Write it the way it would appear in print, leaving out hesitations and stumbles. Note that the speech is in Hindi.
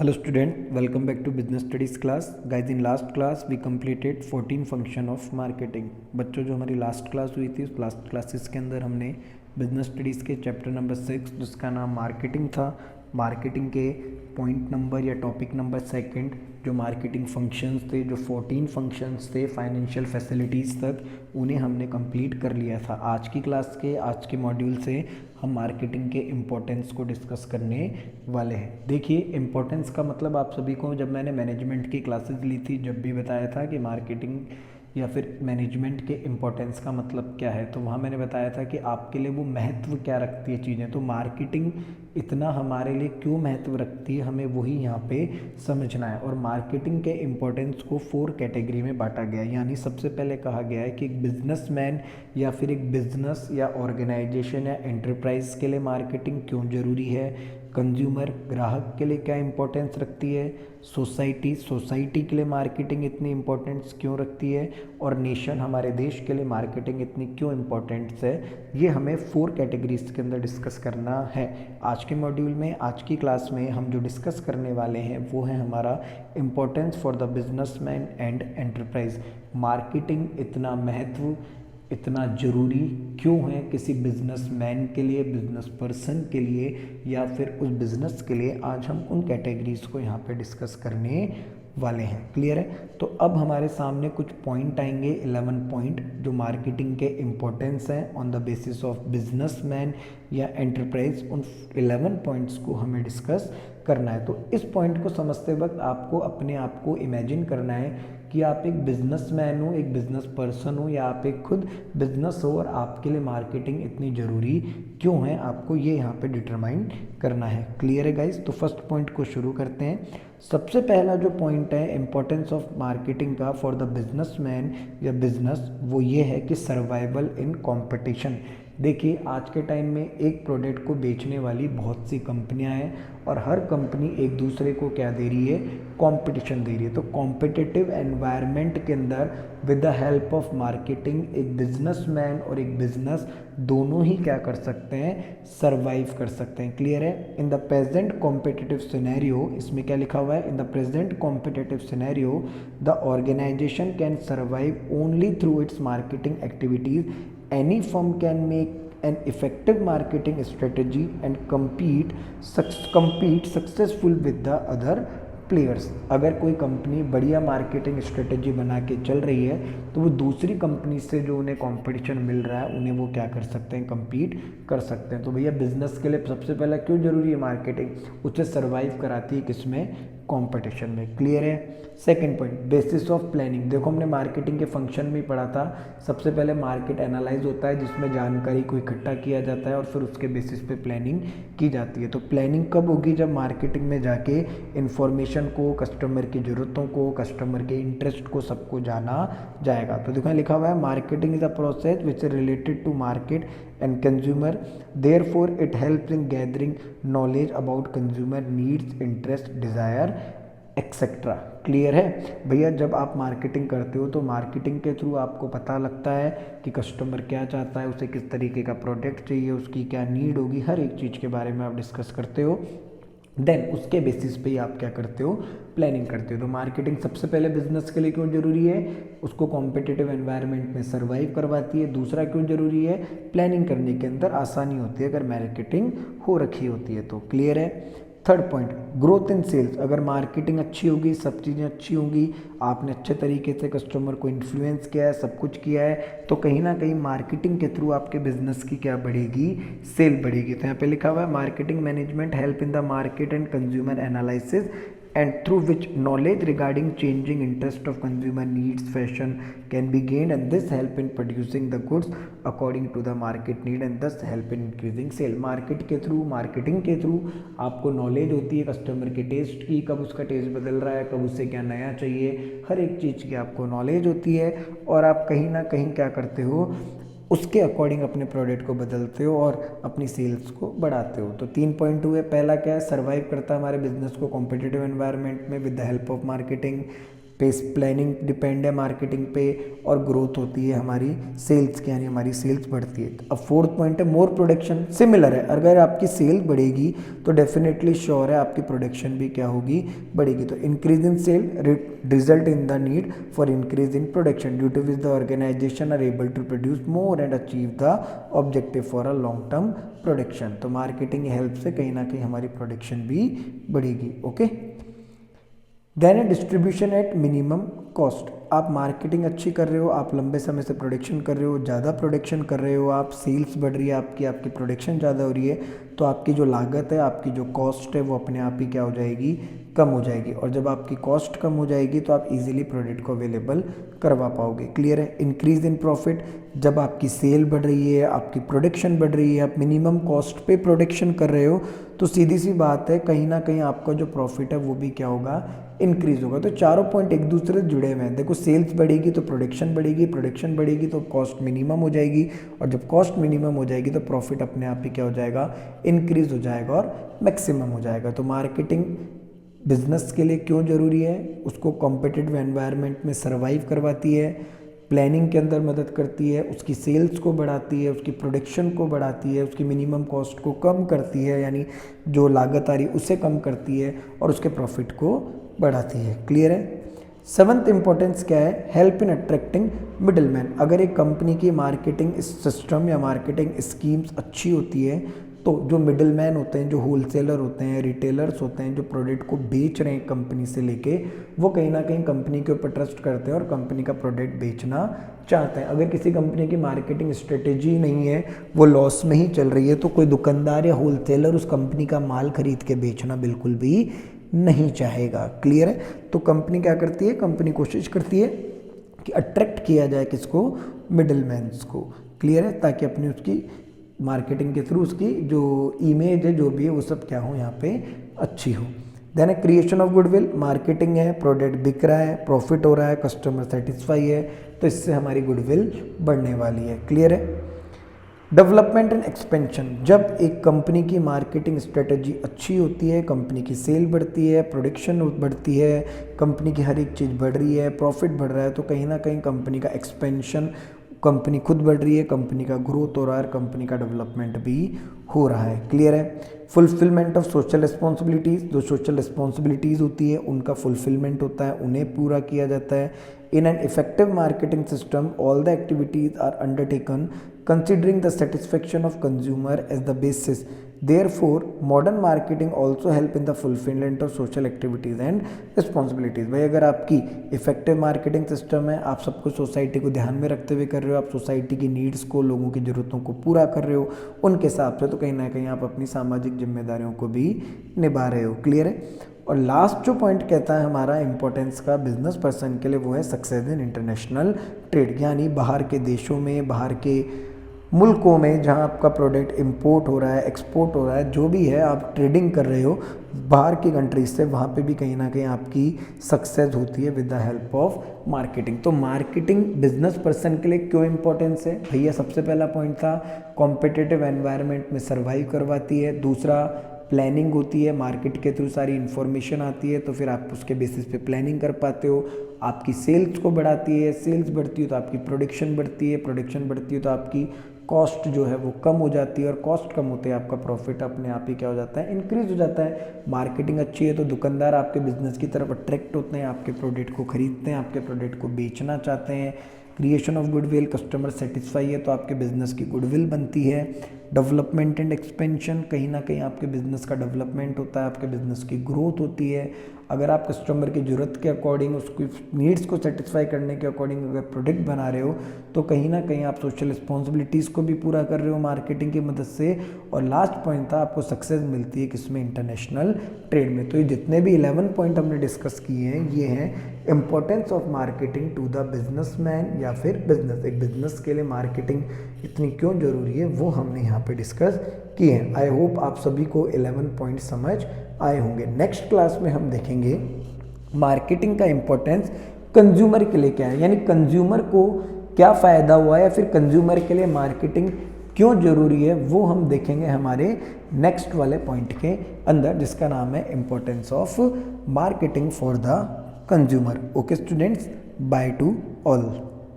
Hello student, welcome back to business studies class. Guys, in last class we completed 14 function of marketing. बच्चों जो हमारी लास्ट क्लास हुई थी उस लास्ट क्लासेस के अंदर हमने बिजनेस स्टडीज़ के चैप्टर नंबर 6 जिसका नाम मार्केटिंग था, मार्केटिंग के पॉइंट नंबर या टॉपिक नंबर सेकंड जो मार्केटिंग फंक्शंस थे, जो 14 फंक्शंस थे फाइनेंशियल फैसिलिटीज़ तक, उन्हें हमने कंप्लीट कर लिया था। आज की क्लास के आज के मॉड्यूल से हम मार्केटिंग के इम्पोर्टेंस को डिस्कस करने वाले हैं। देखिए, इम्पोर्टेंस का मतलब आप सभी को जब मैंने मैनेजमेंट की क्लासेस ली थी जब भी बताया था कि मार्केटिंग या फिर मैनेजमेंट के इम्पोर्टेंस का मतलब क्या है, तो वहाँ मैंने बताया था कि आपके लिए वो महत्व क्या रखती है चीज़ें। तो मार्केटिंग इतना हमारे लिए क्यों महत्व रखती है, हमें वही यहाँ पे समझना है। और मार्केटिंग के इम्पोर्टेंस को 4 कैटेगरी में बांटा गया है। यानी सबसे पहले कहा गया है कि एक बिजनेसमैन या फिर एक बिजनेस या ऑर्गेनाइजेशन या एंटरप्राइज के लिए मार्केटिंग क्यों ज़रूरी है, कंज्यूमर ग्राहक के लिए क्या इंपॉर्टेंस रखती है, सोसाइटी के लिए मार्केटिंग इतनी इंपॉर्टेंस क्यों रखती है, और नेशन हमारे देश के लिए मार्केटिंग इतनी क्यों इंपॉर्टेंस है। ये हमें 4 कैटेगरीज के अंदर डिस्कस करना है। आज के मॉड्यूल में, आज की क्लास में हम जो डिस्कस करने वाले हैं वो है हमारा importance for the businessman and enterprise. Marketing इतना महत्व, इतना ज़रूरी क्यों है किसी बिजनेसमैन के लिए, बिजनेस पर्सन के लिए या फिर उस बिज़नेस के लिए। आज हम उन कैटेगरीज को यहाँ पे डिस्कस करने वाले हैं। क्लियर है? तो अब हमारे सामने कुछ पॉइंट आएंगे, 11 पॉइंट जो मार्केटिंग के इम्पोर्टेंस हैं on the basis of businessman या एंटरप्राइज। उन 11 पॉइंट्स को हमें डिस्कस करना है। तो इस पॉइंट को समझते वक्त आपको अपने आप को इमेजिन करना है कि आप एक बिजनेसमैन हो, एक बिजनेस पर्सन हो, या आप एक खुद बिजनेस हो और आपके लिए मार्केटिंग इतनी ज़रूरी क्यों है, आपको ये यहाँ पे डिटरमाइन करना है। क्लियर है गाइस? तो फर्स्ट पॉइंट को शुरू करते हैं। सबसे पहला जो पॉइंट है इम्पोर्टेंस ऑफ मार्केटिंग का फॉर द बिजनेसमैन या बिजनेस, वो ये है कि सर्वाइवल इन कंपटीशन। देखिए, आज के टाइम में एक प्रोडक्ट को बेचने वाली बहुत सी कंपनियां हैं और हर कंपनी एक दूसरे को क्या दे रही है, कंपटीशन दे रही है। तो कॉम्पिटिटिव एनवायरनमेंट के अंदर with the help of marketing एक बिजनेसमैन और एक बिजनेस दोनों ही क्या कर सकते हैं, सरवाइव कर सकते हैं। क्लियर है? In the present competitive scenario, इसमें क्या लिखा हुआ है, in the present competitive scenario the organisation can survive only through its marketing activities. Any firm can make an effective marketing strategy and compete successful with the other players। अगर कोई कंपनी बढ़िया मार्केटिंग स्ट्रेटजी बना के चल रही है तो वो दूसरी कंपनी से जो उन्हें कंपटीशन मिल रहा है उन्हें वो क्या कर सकते हैं, compete कर सकते हैं। तो भैया बिजनेस के लिए सबसे पहला क्यों जरूरी है मार्केटिंग, उसे सर्वाइव कराती है किसमें, कंपटीशन में। क्लियर है? Second point, basis of planning. देखो, हमने मार्केटिंग के फंक्शन में पढ़ा था, सबसे पहले मार्केट एनालाइज होता है जिसमें जानकारी को इकट्ठा किया जाता है और फिर उसके बेसिस पे प्लानिंग की जाती है। तो प्लानिंग कब होगी, जब मार्केटिंग में जाके इन्फॉर्मेशन को, कस्टमर की ज़रूरतों को, कस्टमर के इंटरेस्ट को, सबको जाना जाएगा। तो देखो लिखा हुआ है, marketing is a process which is related to market and consumer, therefore it helps in gathering knowledge about consumer needs, interest, desire, etcetera. Clear है भैया? जब आप मार्केटिंग करते हो तो मार्केटिंग के थ्रू आपको पता लगता है कि कस्टमर क्या चाहता है, उसे किस तरीके का प्रोडक्ट चाहिए, उसकी क्या नीड होगी, हर एक चीज़ के बारे में आप डिस्कस करते हो। देन उसके बेसिस पे ही आप क्या करते हो, प्लानिंग करते हो। तो मार्केटिंग सबसे पहले बिजनेस के लिए क्यों जरूरी है, उसको कॉम्पिटिटिव एनवायरनमेंट में सर्वाइव करवाती है। दूसरा क्यों जरूरी है, प्लानिंग करने के अंदर आसानी होती है अगर मार्केटिंग हो रखी होती है तो। क्लियर है? Third point, growth in sales. अगर मार्केटिंग अच्छी होगी, सब चीज़ें अच्छी होंगी, आपने अच्छे तरीके से कस्टमर को इन्फ्लुएंस किया है, सब कुछ किया है, तो कहीं ना कहीं मार्केटिंग के थ्रू आपके बिजनेस की क्या बढ़ेगी, सेल बढ़ेगी। तो यहाँ पे लिखा हुआ है, marketing management help in the market and consumer analysis and through which knowledge regarding changing interest of consumer needs fashion can be gained, and this help in producing the goods according to the market need and thus help in increasing sale। Market के थ्रू, मार्केटिंग के थ्रू आपको नॉलेज होती है कस्टमर के टेस्ट की, कब उसका टेस्ट बदल रहा है, कब उसे क्या नया चाहिए, हर एक चीज़ की आपको नॉलेज होती है और आप कहीं ना कहीं क्या करते हो, उसके अकॉर्डिंग अपने प्रोडक्ट को बदलते हो और अपनी सेल्स को बढ़ाते हो। तो 3 पॉइंट हुए। पहला क्या है, सर्वाइव करता है हमारे बिजनेस को कॉम्पिटिटिव एनवायरनमेंट में with the help of marketing. Space planning depend है मार्केटिंग पे, और ग्रोथ होती है हमारी सेल्स की, यानी हमारी सेल्स बढ़ती है। अब फोर्थ पॉइंट है मोर प्रोडक्शन। सिमिलर है, अगर आपकी सेल बढ़ेगी तो डेफिनेटली श्योर है आपकी प्रोडक्शन भी क्या होगी, बढ़ेगी। तो increase in sale result in the need for increase in production due to which the organisation are able to produce more and achieve the objective for a long term production. तो मार्केटिंग हेल्प से कहीं ना कहीं हमारी प्रोडक्शन भी बढ़ेगी। ओके, देन है डिस्ट्रीब्यूशन एट मिनिमम कॉस्ट। आप मार्केटिंग अच्छी कर रहे हो, आप लंबे समय से प्रोडक्शन कर रहे हो, ज़्यादा प्रोडक्शन कर रहे हो, आप सेल्स बढ़ रही है आपकी प्रोडक्शन ज़्यादा हो रही है, तो आपकी जो लागत है, आपकी जो कॉस्ट है वो अपने आप ही क्या हो जाएगी, कम हो जाएगी। और जब आपकी कॉस्ट कम हो जाएगी तो आप इजीली प्रोडक्ट को अवेलेबल करवा पाओगे। क्लियर है। इंक्रीज इन प्रॉफिट, जब आपकी सेल बढ़ रही है, आपकी प्रोडक्शन बढ़ रही है, आप मिनिमम कॉस्ट पे प्रोडक्शन कर रहे हो, तो सीधी सी बात है कहीं ना कहीं आपका जो प्रॉफिट है वो भी क्या होगा, इंक्रीज होगा। तो चारों पॉइंट एक दूसरे से जुड़े हुए हैं। देखो, सेल्स बढ़ेगी तो प्रोडक्शन बढ़ेगी, प्रोडक्शन बढ़ेगी तो कॉस्ट मिनिमम हो जाएगी, और जब कॉस्ट मिनिमम हो जाएगी तो प्रॉफिट अपने आप ही क्या हो जाएगा, इंक्रीज हो जाएगा और मैक्सिमम हो जाएगा। तो मार्केटिंग बिजनेस के लिए क्यों ज़रूरी है, उसको कॉम्पिटिटिव एनवायरनमेंट में सर्वाइव करवाती है, प्लानिंग के अंदर मदद करती है, उसकी सेल्स को बढ़ाती है, उसकी प्रोडक्शन को बढ़ाती है, उसकी मिनिमम कॉस्ट को कम करती है, यानी जो लागत आ रही है उसे कम करती है, और उसके प्रॉफिट को बढ़ाती है। क्लियर है। सेवंथ इंपॉर्टेंस क्या है, हेल्प इन अट्रैक्टिंग मिडलमैन। अगर एक कंपनी की मार्केटिंग सिस्टम या मार्केटिंग स्कीम्स अच्छी होती है तो जो मिडलमैन होते हैं, जो होलसेलर होते हैं, रिटेलर्स होते हैं, जो प्रोडक्ट को बेच रहे हैं कंपनी से लेके, वो कहीं ना कहीं कंपनी के ऊपर ट्रस्ट करते हैं और कंपनी का प्रोडक्ट बेचना चाहते हैं। अगर किसी कंपनी की मार्केटिंग स्ट्रेटेजी नहीं है, वो लॉस में ही चल रही है, तो कोई दुकानदार या होलसेलर उस कंपनी का माल खरीद के बेचना बिल्कुल भी नहीं चाहेगा। क्लियर है। तो कंपनी क्या करती है, कंपनी कोशिश करती है कि अट्रैक्ट किया जाए किसको, मिडलमैन्स को। क्लियर है, ताकि अपनी उसकी मार्केटिंग के थ्रू उसकी जो इमेज है, जो भी है, वो सब क्या हो, यहाँ पे अच्छी हो। देन है क्रिएशन ऑफ गुडविल। मार्केटिंग है, प्रोडक्ट बिक रहा है, प्रॉफिट हो रहा है, कस्टमर सेटिस्फाई है, तो इससे हमारी गुडविल बढ़ने वाली है। क्लियर है। Development and expansion. जब एक कंपनी की मार्केटिंग स्ट्रेटजी अच्छी होती है, कंपनी की सेल बढ़ती है, प्रोडक्शन बढ़ती है, कंपनी की हर एक चीज़ बढ़ रही है, प्रॉफिट बढ़ रहा है, तो कहीं ना कहीं कंपनी का एक्सपेंशन, कंपनी खुद बढ़ रही है, कंपनी का ग्रोथ हो रहा है, कंपनी का डेवलपमेंट भी हो रहा है। क्लियर है। Fulfilment of social responsibilities. जो सोशल रिस्पॉन्सिबिलिटीज़ होती है उनका फुलफिलमेंट होता है, उन्हें पूरा किया जाता है। In an effective marketing system all the activities are undertaken considering the satisfaction of consumer as the basis. Therefore, modern marketing also help in the fulfillment of social activities and responsibilities. भाई अगर आपकी इफेक्टिव मार्केटिंग सिस्टम है, आप सब कुछ सोसाइटी को ध्यान में रखते हुए कर रहे हो, आप सोसाइटी की नीड्स को, लोगों की ज़रूरतों को पूरा कर रहे हो उनके हिसाब से, तो कहीं ना कहीं आप अपनी सामाजिक जिम्मेदारियों को भी निभा रहे हो। क्लियर है। और लास्ट जो पॉइंट कहता है हमारा इंपॉर्टेंस का बिजनेस पर्सन के लिए, वो है सक्सेस इन इंटरनेशनल ट्रेड। यानी बाहर के देशों में, बाहर के मुल्कों में जहां आपका प्रोडक्ट इंपोर्ट हो रहा है, एक्सपोर्ट हो रहा है, जो भी है, आप ट्रेडिंग कर रहे हो बाहर की कंट्रीज से, वहाँ पे भी कहीं ना कहीं आपकी सक्सेस होती है with the help of marketing. तो मार्केटिंग बिजनेस पर्सन के लिए क्यों इंपॉर्टेंस है भैया? सबसे पहला पॉइंट था कॉम्पिटिटिव एनवायरनमेंट में सर्वाइव करवाती है। दूसरा, प्लानिंग होती है, मार्केट के थ्रू सारी इन्फॉर्मेशन आती है, तो फिर आप उसके बेसिस पे प्लानिंग कर पाते हो। आपकी सेल्स को बढ़ाती है, सेल्स बढ़ती है तो आपकी प्रोडक्शन बढ़ती है, प्रोडक्शन बढ़ती है तो आपकी कॉस्ट जो है वो कम हो जाती है, और कॉस्ट कम होते हैं आपका प्रॉफिट अपने आप ही क्या हो जाता है, इंक्रीज हो जाता है। मार्केटिंग अच्छी है तो दुकानदार आपके बिजनेस की तरफ अट्रैक्ट होते हैं, आपके प्रोडक्ट को खरीदते हैं, आपके प्रोडक्ट को बेचना चाहते हैं। Creation of goodwill, customer satisfy है तो आपके बिजनेस की गुडविल बनती है। डेवलपमेंट एंड एक्सपेंशन, कहीं ना कहीं आपके बिजनेस का डेवलपमेंट होता है, आपके बिजनेस की ग्रोथ होती है। अगर आप कस्टमर की ज़रूरत के अकॉर्डिंग, उसकी नीड्स को सेटिस्फाई करने के अकॉर्डिंग अगर प्रोडक्ट बना रहे हो, तो कहीं ना कहीं आप सोशल रिस्पॉन्सिबिलिटीज़ को भी पूरा कर रहे हो मार्केटिंग की मदद से। और लास्ट पॉइंट था, आपको सक्सेस मिलती है किसमें? इंटरनेशनल ट्रेड में। तो ये जितने भी 11 पॉइंट हमने डिस्कस किए हैं, ये हैं importance of marketing to the businessman या फिर बिजनेस। एक बिजनेस के लिए मार्केटिंग इतनी क्यों जरूरी है, वो हमने यहाँ पे डिस्कस किए हैं। आई होप आप सभी को 11 पॉइंट समझ आए होंगे। नेक्स्ट क्लास में हम देखेंगे मार्केटिंग का इंपॉर्टेंस कंज्यूमर के लिए क्या है, यानी कंज्यूमर को क्या फ़ायदा हुआ है, या फिर कंज्यूमर के लिए मार्केटिंग क्यों ज़रूरी है, वो हम देखेंगे हमारे नेक्स्ट वाले पॉइंट के अंदर, जिसका नाम है importance of marketing for the consumer. Okay students, by two all.